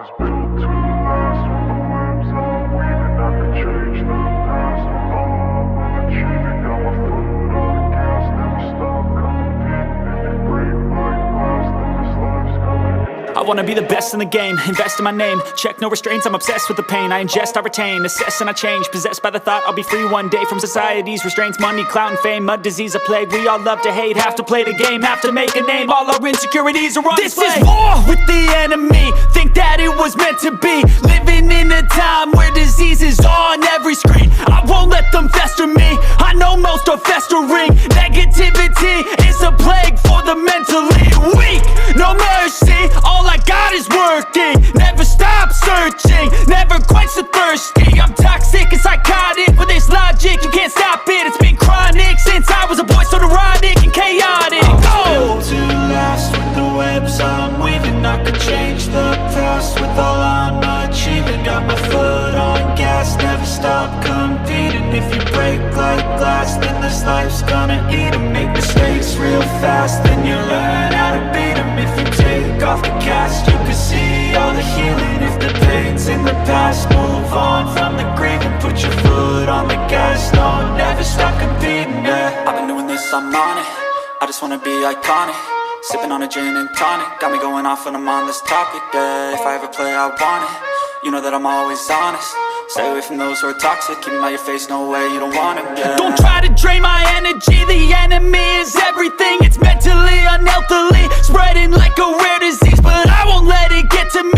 was built to last. With the webs I'm weaving, I could change the past. With all I'm achieving, got my foot on the gas. Never stop competing. If you break like glass, then this life's gonna end. I wanna be the best in the game, invest in my name. Check no restraints, I'm obsessed with the pain. I ingest, I retain, assess and I change. Possessed by the thought I'll be free one day from society's restraints. Money, clout and fame, mud, disease, a plague. We all love to hate, have to play the game, have to make a name. All our insecurities are on display. This is war with the enemy, think that it was meant to be. Living in a time where disease is on every screen. I won't let them fester me, I know most are festering. Negativity is a plague for the mentally weak. No mercy, all I got is working. Never stop searching, never quench the thirsty. I'm toxic and psychotic, with this logic, you can't stop it. It's been chronic since I was a boy, so neurotic and chaotic. Built to last. With the webs I'm weaving, I could change the past. With all I'm achieving, got my foot on gas. Never stop competing. If you break like glass, then this life's gonna eat 'em. Make mistakes real fast, then you learn how to beat 'em. If you take off the cast, you can see all the healing. If the pain's in the past, move on from the grave and put your foot on the gas. No, never stop competing, yeah. I've been doing this, I'm on it. I just wanna be iconic. Sipping on a gin and tonic, got me going off when I'm on this topic, yeah. If I ever play, I want it. You know that I'm always honest. Stay away from those who are toxic. Keep them out your face, no way, you don't want it, yeah. Don't try to drain my energy, the enemy is everything. It's mentally, unhealthily, spreading like a rare disease. But I won't let it get to me.